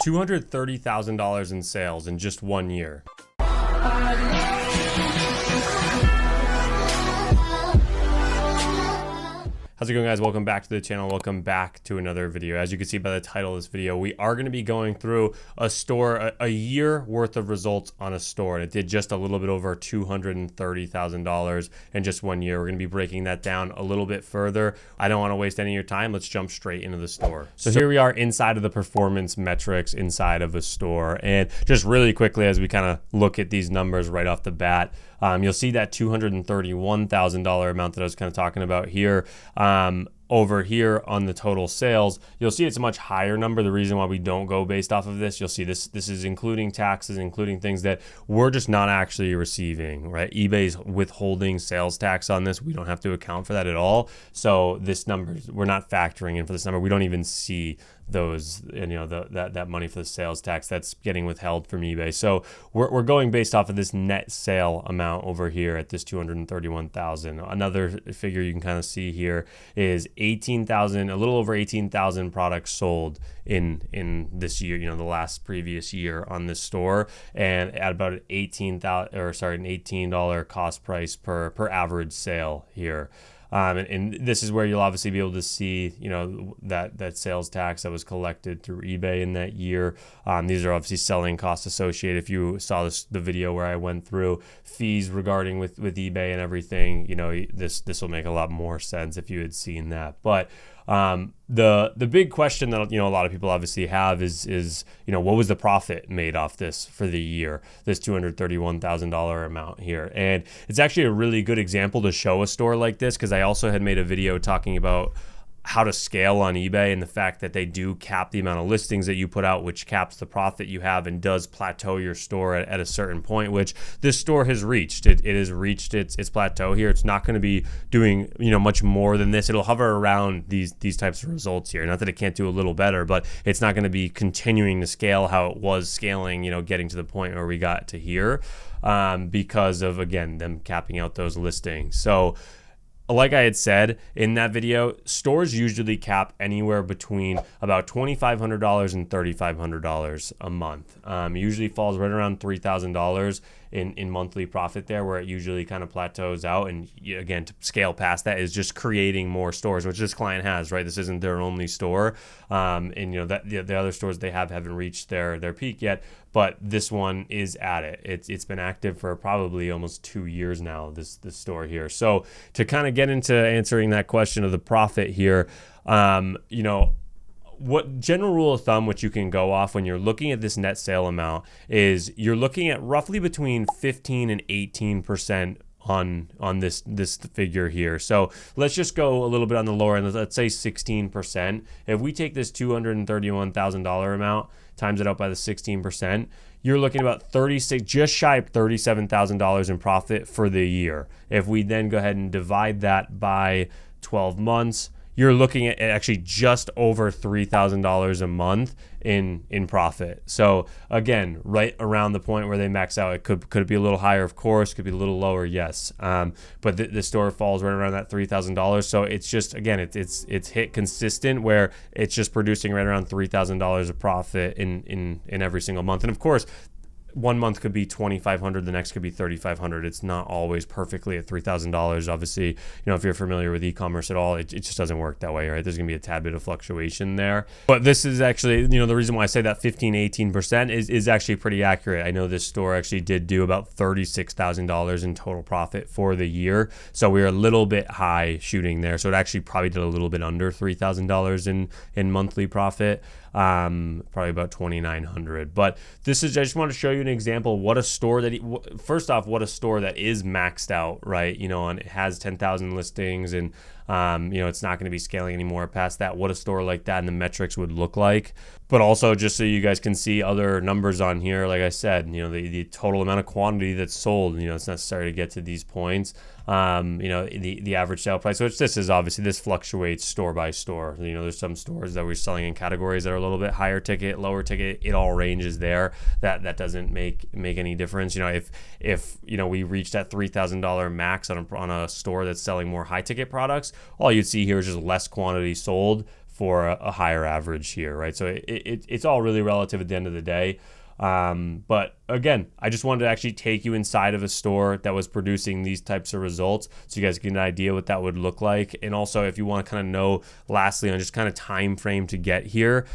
$230,000 in sales in just 1 year. How's it going, guys? Welcome back to the channel. Welcome back to another video. As you can see by the title of this video, we are going to be going through a store, a year worth of results on a store. And it did just a little bit over $230,000 in just 1 year. We're going to be breaking that down a little bit further. I don't want to waste any of your time. Let's jump straight into the store. So here we are inside of the performance metrics inside of a store. And just really quickly, as we kind of look at these numbers right off the bat, you'll see that $231,000 amount that I was kind of talking about here. Over here on the total sales, you'll see it's a much higher number. The reason why we don't go based off of this, you'll see this is including taxes, including things that we're just not actually receiving, right? eBay's withholding sales tax on this. We don't have to account for that at all. So this number, we're not factoring in for this number. We don't even see those, and that money for the sales tax that's getting withheld from eBay. So we're going based off of this net sale amount over here at this 231,000. Another figure you can kind of see here is 18,000, a little over 18,000 products sold in this year, the previous year on this store, and at about an $18 cost price per average sale here. And this is where you'll obviously be able to see, that sales tax that was collected through eBay in that year. These are obviously selling costs associated. If you saw the video where I went through fees regarding with eBay and everything, this will make a lot more sense if you had seen that. But the big question that a lot of people obviously have is what was the profit made off this for the year, this $231,000 amount here. And it's actually a really good example to show a store like this, because I also had made a video talking about how to scale on eBay and the fact that they do cap the amount of listings that you put out, which caps the profit you have and does plateau your store at a certain point, which this store has reached. It has reached its plateau here. It's not going to be doing much more than this. It'll hover around these types of results here. Not that it can't do a little better, but it's not going to be continuing to scale how it was scaling, getting to the point where we got to here, because of, again, them capping out those listings. So like I had said in that video, stores usually cap anywhere between about $2,500 and $3,500 a month. Usually falls right around $3,000 in monthly profit there, where it usually kind of plateaus out. And again, to scale past that is just creating more stores, which this client has, right? This isn't their only store. And that the other stores they haven't reached their peak yet, but this one is at it. It's been active for probably almost 2 years now, this store here. So to kind of get into answering that question of the profit here, what general rule of thumb which you can go off when you're looking at this net sale amount is you're looking at roughly between 15 and 18% on this figure here. So let's just go a little bit on the lower end. Let's say 16%. If we take this $231,000 amount, times it out by the 16%, you're looking at about 36, just shy of $37,000 in profit for the year. If we then go ahead and divide that by 12 months, you're looking at actually just over $3,000 a month in profit. So again, right around the point where they max out. It could it be a little higher, of course, could be a little lower, yes. But the store falls right around that $3,000. So it's just, again, it's hit consistent where it's just producing right around $3,000 of profit in every single month. And of course, 1 month could be $2,500, the next could be $3,500. It's not always perfectly at $3,000. Obviously, if you're familiar with e-commerce at all, it just doesn't work that way, right? There's gonna be a tad bit of fluctuation there. But this is actually, the reason why I say that 15, 18% is actually pretty accurate. I know this store actually did do about $36,000 in total profit for the year. So we were a little bit high shooting there. So it actually probably did a little bit under $3,000 in monthly profit. Probably about $2,900. But this is, I just want to show you an example of what a store that, first off, what a store that is maxed out, right? And it has 10,000 listings and, it's not going to be scaling anymore past that, what a store like that and the metrics would look like. But also just so you guys can see other numbers on here, like I said, the total amount of quantity that's sold, it's necessary to get to these points. The average sale price, which this fluctuates store by store. There's some stores that we're selling in categories that are a little bit higher ticket, lower ticket. It all ranges there. That doesn't make any difference. If we reach that $3,000 max on a store that's selling more high ticket products, all you'd see here is just less quantity sold for a higher average here, right? So it's all really relative at the end of the day. But again, I just wanted to actually take you inside of a store that was producing these types of results so you guys get an idea what that would look like. And also, if you want to kind of know, lastly, on just kind of time frame to get here,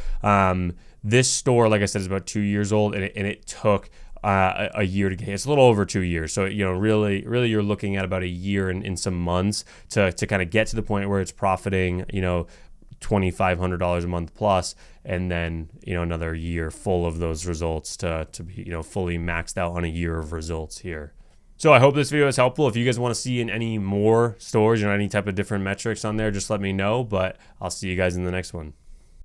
this store, like I said, is about 2 years old, and it took a year to get. It's a little over 2 years. So, really you're looking at about a year and in some months to kind of get to the point where it's profiting, $2,500 a month plus, and then another year full of those results to be fully maxed out on a year of results here. So I hope this video is helpful. If you guys want to see in any more stores, any type of different metrics on there, just let me know. But I'll see you guys in the next one.